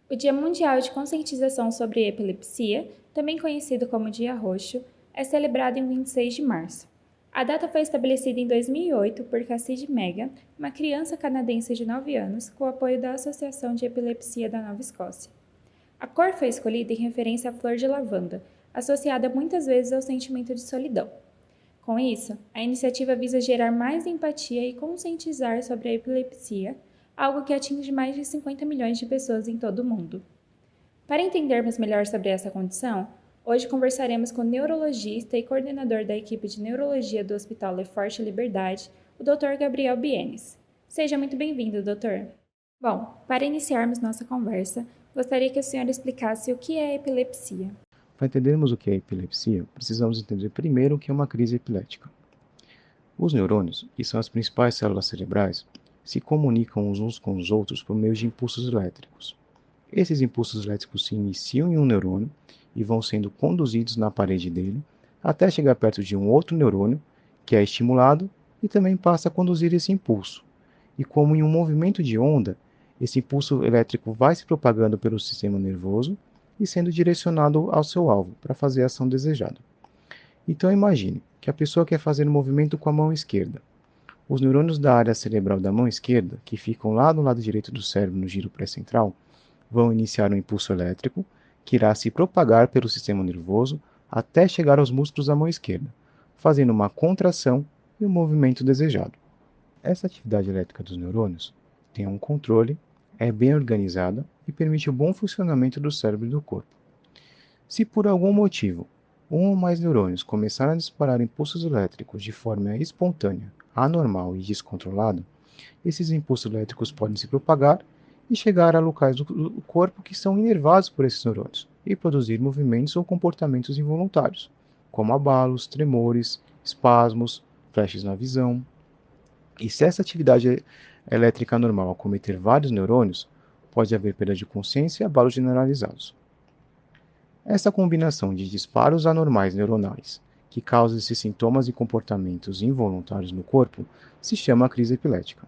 O Dia Mundial de Conscientização sobre Epilepsia, também conhecido como Dia Roxo, é celebrado em 26 de março. A data foi estabelecida em 2008 por Cassidy Mega, uma criança canadense de 9 anos, com o apoio da Associação de Epilepsia da Nova Escócia. A cor foi escolhida em referência à flor de lavanda, associada muitas vezes ao sentimento de solidão. Com isso, a iniciativa visa gerar mais empatia e conscientizar sobre a epilepsia, algo que atinge mais de 50 milhões de pessoas em todo o mundo. Para entendermos melhor sobre essa condição, hoje conversaremos com o neurologista e coordenador da equipe de neurologia do Hospital Lefort Liberdade, o Dr. Gabriel Bienes. Seja muito bem-vindo, doutor. Bom, para iniciarmos nossa conversa, gostaria que o senhor explicasse o que é epilepsia. Para entendermos o que é epilepsia, precisamos entender primeiro o que é uma crise epilética. Os neurônios, que são as principais células cerebrais, se comunicam uns com os outros por meio de impulsos elétricos. Esses impulsos elétricos se iniciam em um neurônio e vão sendo conduzidos na parede dele até chegar perto de um outro neurônio, que é estimulado e também passa a conduzir esse impulso. E como em um movimento de onda, esse impulso elétrico vai se propagando pelo sistema nervoso e sendo direcionado ao seu alvo para fazer a ação desejada. Então imagine que a pessoa quer fazer um movimento com a mão esquerda. Os neurônios da área cerebral da mão esquerda, que ficam lá no lado direito do cérebro no giro pré-central, vão iniciar um impulso elétrico que irá se propagar pelo sistema nervoso até chegar aos músculos da mão esquerda, fazendo uma contração e um movimento desejado. Essa atividade elétrica dos neurônios tem um controle, é bem organizada e permite o bom funcionamento do cérebro e do corpo. Se por algum motivo um ou mais neurônios começarem a disparar impulsos elétricos de forma espontânea, anormal e descontrolada, esses impulsos elétricos podem se propagar e chegar a locais do corpo que são inervados por esses neurônios e produzir movimentos ou comportamentos involuntários, como abalos, tremores, espasmos, flashes na visão. E se essa atividade elétrica normal acometer vários neurônios, pode haver perda de consciência e abalos generalizados. Essa combinação de disparos anormais neuronais, que causa esses sintomas e comportamentos involuntários no corpo, se chama crise epilética.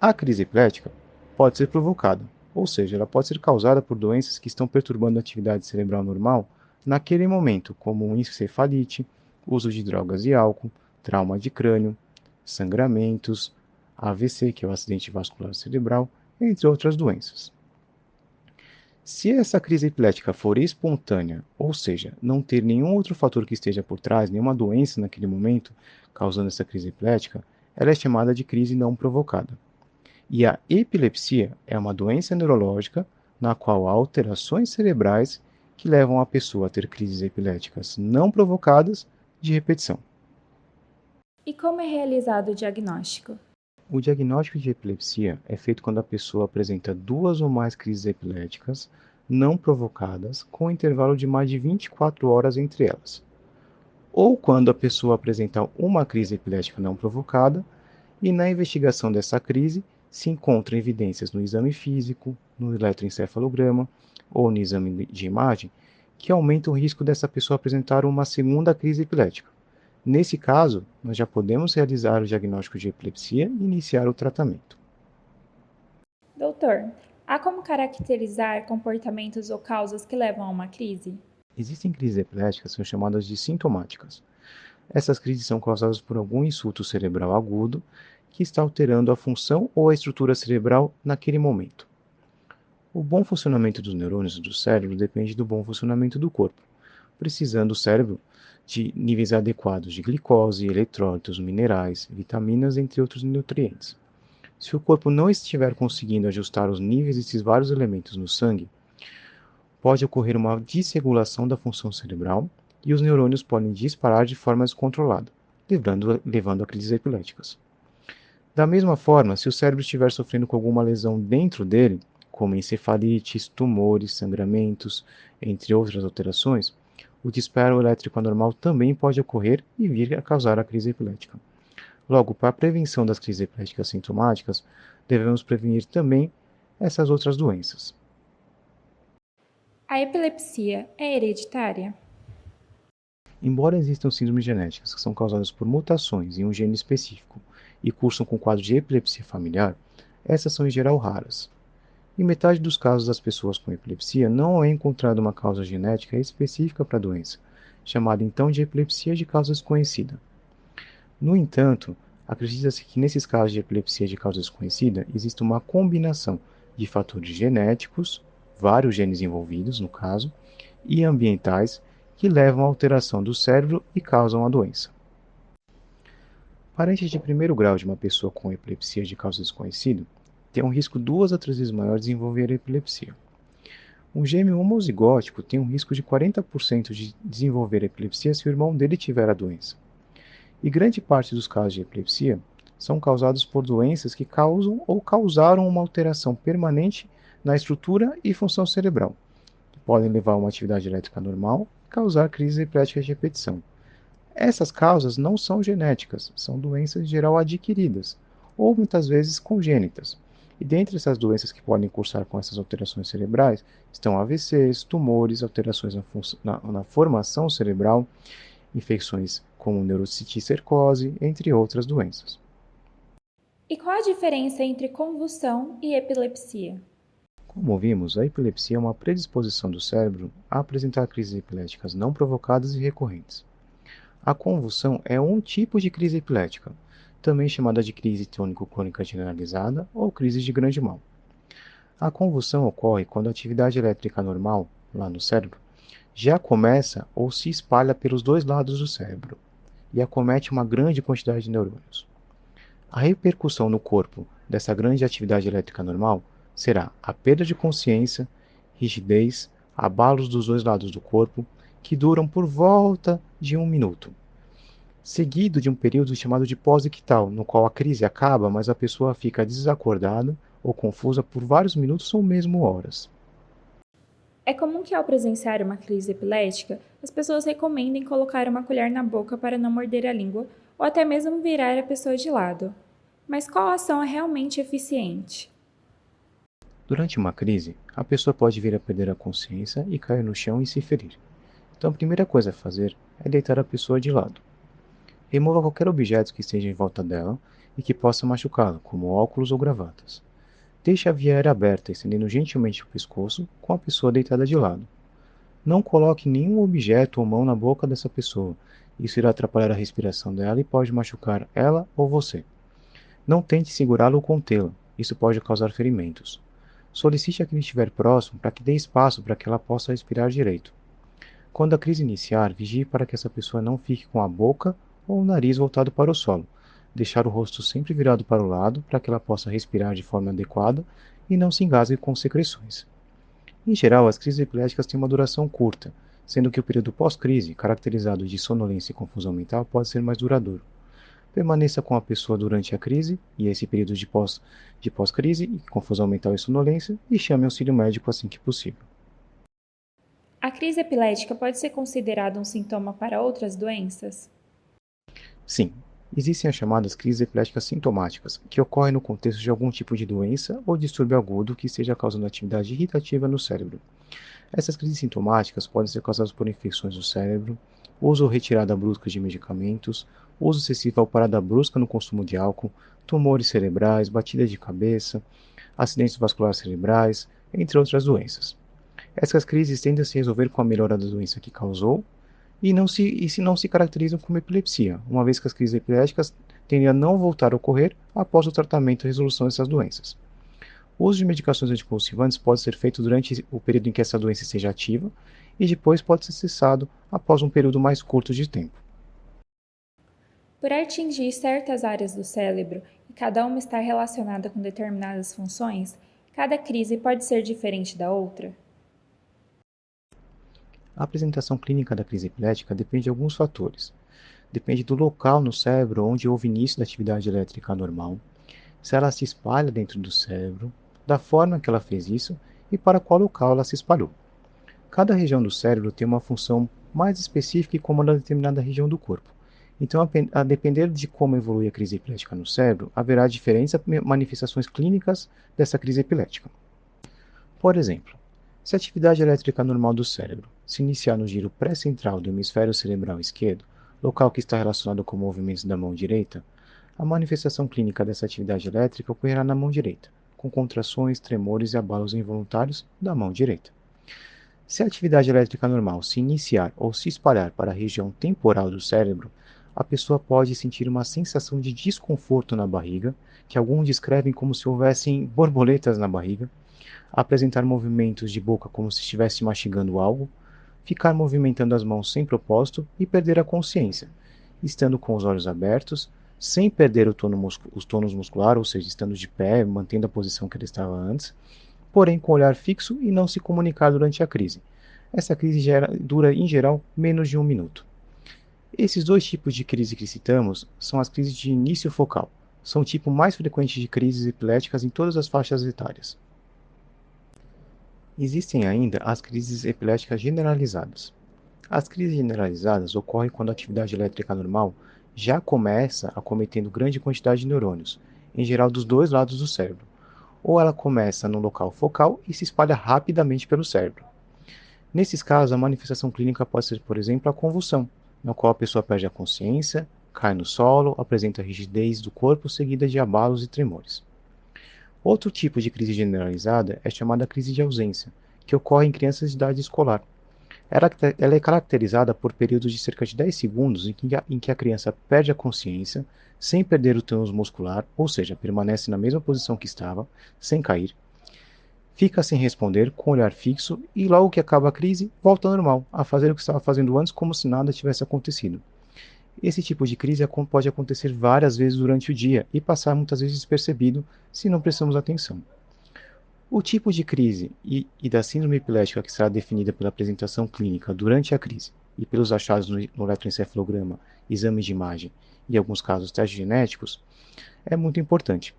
A crise epilética pode ser provocada, ou seja, ela pode ser causada por doenças que estão perturbando a atividade cerebral normal naquele momento, como encefalite, uso de drogas e álcool, trauma de crânio, sangramentos, AVC, que é o acidente vascular cerebral, entre outras doenças. Se essa crise epilética for espontânea, ou seja, não ter nenhum outro fator que esteja por trás, nenhuma doença naquele momento causando essa crise epilética, ela é chamada de crise não provocada. E a epilepsia é uma doença neurológica na qual há alterações cerebrais que levam a pessoa a ter crises epiléticas não provocadas de repetição. E como é realizado o diagnóstico? O diagnóstico de epilepsia é feito quando a pessoa apresenta duas ou mais crises epiléticas não provocadas com intervalo de mais de 24 horas entre elas, ou quando a pessoa apresenta uma crise epilética não provocada e na investigação dessa crise se encontram evidências no exame físico, no eletroencefalograma ou no exame de imagem que aumentam o risco dessa pessoa apresentar uma segunda crise epilética. Nesse caso, nós já podemos realizar o diagnóstico de epilepsia e iniciar o tratamento. Doutor, há como caracterizar comportamentos ou causas que levam a uma crise? Existem crises epiléticas que são chamadas de sintomáticas. Essas crises são causadas por algum insulto cerebral agudo que está alterando a função ou a estrutura cerebral naquele momento. O bom funcionamento dos neurônios do cérebro depende do bom funcionamento do corpo, precisando o cérebro de níveis adequados de glicose, eletrólitos, minerais, vitaminas, entre outros nutrientes. Se o corpo não estiver conseguindo ajustar os níveis desses vários elementos no sangue, pode ocorrer uma desregulação da função cerebral e os neurônios podem disparar de forma descontrolada, levando a crises epiléticas. Da mesma forma, se o cérebro estiver sofrendo com alguma lesão dentro dele, como encefalites, tumores, sangramentos, entre outras alterações, o disparo elétrico anormal também pode ocorrer e vir a causar a crise epilética. Logo, para a prevenção das crises epiléticas sintomáticas, devemos prevenir também essas outras doenças. A epilepsia é hereditária? Embora existam síndromes genéticas que são causadas por mutações em um gene específico e cursam com quadro de epilepsia familiar, essas são em geral raras. Em metade dos casos das pessoas com epilepsia, não é encontrada uma causa genética específica para a doença, chamada então de epilepsia de causa desconhecida. No entanto, acredita-se que nesses casos de epilepsia de causa desconhecida, existe uma combinação de fatores genéticos, vários genes envolvidos, no caso, e ambientais que levam à alteração do cérebro e causam a doença. Parentes de primeiro grau de uma pessoa com epilepsia de causa desconhecida têm um risco 2 a 3 vezes maior de desenvolver epilepsia. Um gêmeo homozigótico tem um risco de 40% de desenvolver epilepsia se o irmão dele tiver a doença. E grande parte dos casos de epilepsia são causados por doenças que causam ou causaram uma alteração permanente na estrutura e função cerebral, que podem levar a uma atividade elétrica normal e causar crises epiléticas de repetição. Essas causas não são genéticas, são doenças em geral adquiridas, ou muitas vezes congênitas. E dentre essas doenças que podem cursar com essas alterações cerebrais estão AVCs, tumores, alterações na formação cerebral, infecções como neurocisticercose, entre outras doenças. E qual a diferença entre convulsão e epilepsia? Como vimos, a epilepsia é uma predisposição do cérebro a apresentar crises epiléticas não provocadas e recorrentes. A convulsão é um tipo de crise epilética, também chamada de crise tônico-clônica generalizada ou crise de grande mal. A convulsão ocorre quando a atividade elétrica normal, lá no cérebro, já começa ou se espalha pelos dois lados do cérebro e acomete uma grande quantidade de neurônios. A repercussão no corpo dessa grande atividade elétrica normal será a perda de consciência, rigidez, abalos dos dois lados do corpo, que duram por volta de 1 minuto, seguido de um período chamado de pós-ictal, no qual a crise acaba, mas a pessoa fica desacordada ou confusa por vários minutos ou mesmo horas. É comum que ao presenciar uma crise epilética, as pessoas recomendem colocar uma colher na boca para não morder a língua ou até mesmo virar a pessoa de lado. Mas qual ação é realmente eficiente? Durante uma crise, a pessoa pode vir a perder a consciência e cair no chão e se ferir. Então a primeira coisa a fazer é deitar a pessoa de lado. Remova qualquer objeto que esteja em volta dela e que possa machucá-la, como óculos ou gravatas. Deixe a via aérea aberta, estendendo gentilmente o pescoço, com a pessoa deitada de lado. Não coloque nenhum objeto ou mão na boca dessa pessoa. Isso irá atrapalhar a respiração dela e pode machucar ela ou você. Não tente segurá-la ou contê-la. Isso pode causar ferimentos. Solicite a quem estiver próximo para que dê espaço para que ela possa respirar direito. Quando a crise iniciar, vigie para que essa pessoa não fique com a boca ou o nariz voltado para o solo. Deixar o rosto sempre virado para o lado para que ela possa respirar de forma adequada e não se engasgue com secreções. Em geral, as crises epiléticas têm uma duração curta, sendo que o período pós-crise, caracterizado de sonolência e confusão mental, pode ser mais duradouro. Permaneça com a pessoa durante a crise e esse período de pós-crise, confusão mental e sonolência, e chame auxílio médico assim que possível. A crise epilética pode ser considerada um sintoma para outras doenças? Sim, existem as chamadas crises epiléticas sintomáticas, que ocorrem no contexto de algum tipo de doença ou distúrbio agudo que esteja causando atividade irritativa no cérebro. Essas crises sintomáticas podem ser causadas por infecções do cérebro, uso ou retirada brusca de medicamentos, uso excessivo ou parada brusca no consumo de álcool, tumores cerebrais, batida de cabeça, acidentes vasculares cerebrais, entre outras doenças. Essas crises tendem a se resolver com a melhora da doença que causou se não se caracterizam como epilepsia, uma vez que as crises epiléticas tendem a não voltar a ocorrer após o tratamento e resolução dessas doenças. O uso de medicações anticonvulsivantes pode ser feito durante o período em que essa doença esteja ativa e depois pode ser cessado após um período mais curto de tempo. Por atingir certas áreas do cérebro e cada uma estar relacionada com determinadas funções, cada crise pode ser diferente da outra? A apresentação clínica da crise epilética depende de alguns fatores. Depende do local no cérebro onde houve início da atividade elétrica anormal, se ela se espalha dentro do cérebro, da forma que ela fez isso e para qual local ela se espalhou. Cada região do cérebro tem uma função mais específica e comanda determinada região do corpo. Então, a depender de como evolui a crise epilética no cérebro, haverá diferentes manifestações clínicas dessa crise epilética. Por exemplo, se a atividade elétrica normal do cérebro se iniciar no giro pré-central do hemisfério cerebral esquerdo, local que está relacionado com movimentos da mão direita, a manifestação clínica dessa atividade elétrica ocorrerá na mão direita. com contrações, tremores e abalos involuntários da mão direita. Se a atividade elétrica normal se iniciar ou se espalhar para a região temporal do cérebro, a pessoa pode sentir uma sensação de desconforto na barriga, que alguns descrevem como se houvessem borboletas na barriga, apresentar movimentos de boca como se estivesse mastigando algo, ficar movimentando as mãos sem propósito e perder a consciência, estando com os olhos abertos, sem perder os tônus muscular, ou seja, estando de pé, mantendo a posição que ele estava antes, porém com o olhar fixo e não se comunicar durante a crise. Essa crise dura, em geral, menos de 1 minuto. Esses dois tipos de crise que citamos são as crises de início focal. São o tipo mais frequente de crises epiléticas em todas as faixas etárias. Existem ainda as crises epiléticas generalizadas. As crises generalizadas ocorrem quando a atividade elétrica normal já começa acometendo grande quantidade de neurônios, em geral dos dois lados do cérebro, ou ela começa no local focal e se espalha rapidamente pelo cérebro. Nesses casos, a manifestação clínica pode ser, por exemplo, a convulsão, na qual a pessoa perde a consciência, cai no solo, apresenta rigidez do corpo seguida de abalos e tremores. Outro tipo de crise generalizada é chamada crise de ausência, que ocorre em crianças de idade escolar. Ela é caracterizada por períodos de cerca de 10 segundos em que a criança perde a consciência, sem perder o tônus muscular, ou seja, permanece na mesma posição que estava, sem cair, fica sem responder, com o olhar fixo e logo que acaba a crise, volta ao normal, a fazer o que estava fazendo antes como se nada tivesse acontecido. Esse tipo de crise pode acontecer várias vezes durante o dia e passar muitas vezes despercebido se não prestamos atenção. O tipo de crise e da síndrome epilética que será definida pela apresentação clínica durante a crise e pelos achados no eletroencefalograma, exames de imagem e, em alguns casos, testes genéticos, é muito importante,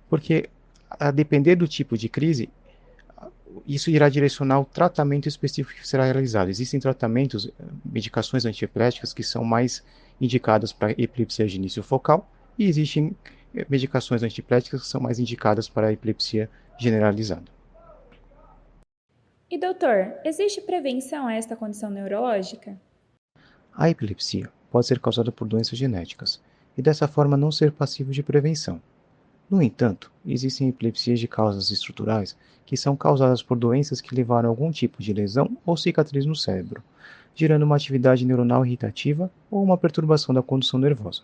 porque, a depender do tipo de crise, isso irá direcionar o tratamento específico que será realizado. Existem tratamentos, medicações antiepilépticas que são mais indicadas para epilepsia de início focal e existem medicações antiepilépticas que são mais indicadas para a epilepsia generalizada. E doutor, existe prevenção a esta condição neurológica? A epilepsia pode ser causada por doenças genéticas e dessa forma não ser passível de prevenção. No entanto, existem epilepsias de causas estruturais que são causadas por doenças que levaram a algum tipo de lesão ou cicatriz no cérebro, gerando uma atividade neuronal irritativa ou uma perturbação da condução nervosa.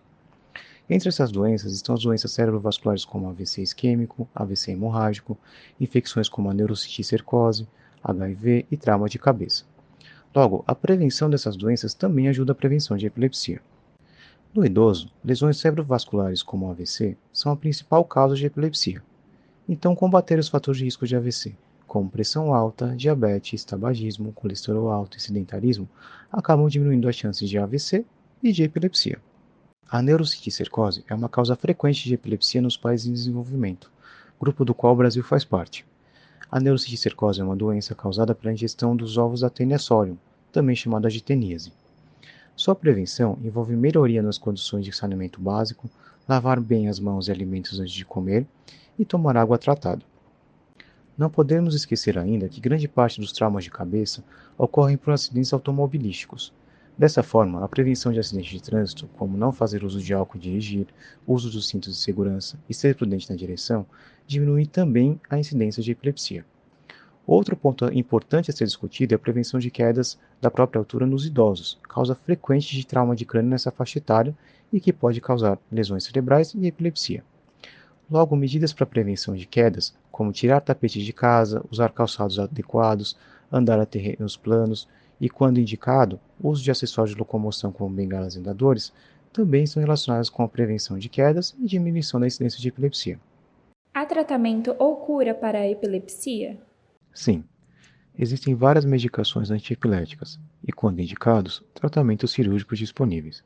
Entre essas doenças estão as doenças cerebrovasculares como AVC isquêmico, AVC hemorrágico, infecções como a neurocisticercose, HIV e trauma de cabeça. Logo, a prevenção dessas doenças também ajuda a prevenção de epilepsia. No idoso, lesões cerebrovasculares como o AVC são a principal causa de epilepsia. Então, combater os fatores de risco de AVC, como pressão alta, diabetes, tabagismo, colesterol alto e sedentarismo, acabam diminuindo as chances de AVC e de epilepsia. A neurocisticercose é uma causa frequente de epilepsia nos países em desenvolvimento, grupo do qual o Brasil faz parte. A neurocisticercose é uma doença causada pela ingestão dos ovos da Taenia solium, também chamada de teníase. Sua prevenção envolve melhoria nas condições de saneamento básico, lavar bem as mãos e alimentos antes de comer e tomar água tratada. Não podemos esquecer ainda que grande parte dos traumas de cabeça ocorrem por acidentes automobilísticos. Dessa forma, a prevenção de acidentes de trânsito, como não fazer uso de álcool e dirigir, uso dos cintos de segurança e ser prudente na direção, diminui também a incidência de epilepsia. Outro ponto importante a ser discutido é a prevenção de quedas da própria altura nos idosos, causa frequente de trauma de crânio nessa faixa etária e que pode causar lesões cerebrais e epilepsia. Logo, medidas para prevenção de quedas, como tirar tapetes de casa, usar calçados adequados, andar a terrenos planos e, quando indicado, o uso de acessórios de locomoção como bengalas e andadores, também estão relacionados com a prevenção de quedas e diminuição da incidência de epilepsia. Há tratamento ou cura para a epilepsia? Sim, existem várias medicações antiepiléticas e, quando indicados, tratamentos cirúrgicos disponíveis.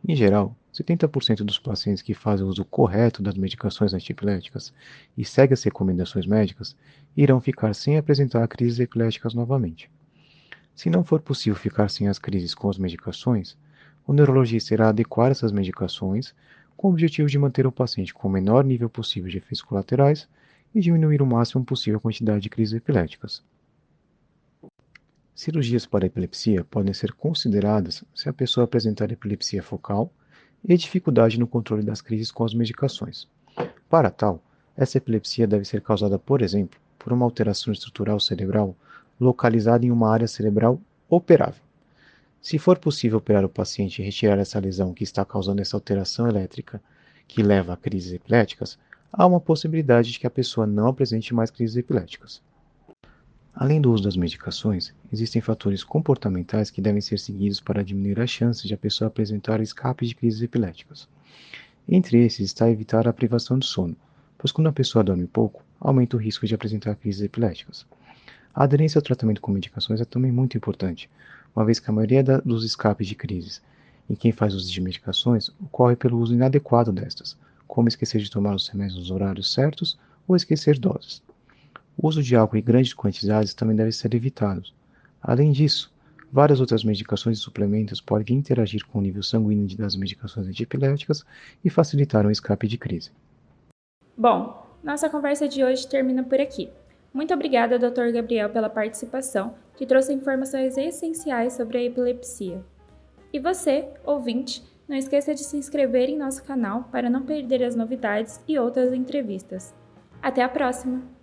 Em geral, 70% dos pacientes que fazem uso correto das medicações antiepiléticas e seguem as recomendações médicas irão ficar sem apresentar crises epiléticas novamente. Se não for possível ficar sem as crises com as medicações, o neurologista irá adequar essas medicações com o objetivo de manter o paciente com o menor nível possível de efeitos colaterais e diminuir o máximo possível a quantidade de crises epiléticas. Cirurgias para epilepsia podem ser consideradas se a pessoa apresentar epilepsia focal e dificuldade no controle das crises com as medicações. Para tal, Essa epilepsia deve ser causada, por exemplo, por uma alteração estrutural cerebral localizada em uma área cerebral operável. Se for possível operar o paciente e retirar essa lesão que está causando essa alteração elétrica que leva a crises epiléticas, há uma possibilidade de que a pessoa não apresente mais crises epiléticas. Além do uso das medicações, existem fatores comportamentais que devem ser seguidos para diminuir as chances de a pessoa apresentar escape de crises epiléticas. Entre esses está evitar a privação de sono, pois quando a pessoa dorme pouco, aumenta o risco de apresentar crises epiléticas. A aderência ao tratamento com medicações é também muito importante, uma vez que a maioria dos escapes de crises em quem faz uso de medicações ocorre pelo uso inadequado destas, como esquecer de tomar os remédios nos horários certos ou esquecer doses. O uso de álcool em grandes quantidades também deve ser evitado. Além disso, várias outras medicações e suplementos podem interagir com o nível sanguíneo das medicações antiepilépticas e facilitar o escape de crise. Bom, nossa conversa de hoje termina por aqui. Muito obrigada, Dr. Gabriel, pela participação, que trouxe informações essenciais sobre a epilepsia. E você, ouvinte, não esqueça de se inscrever em nosso canal para não perder as novidades e outras entrevistas. Até a próxima!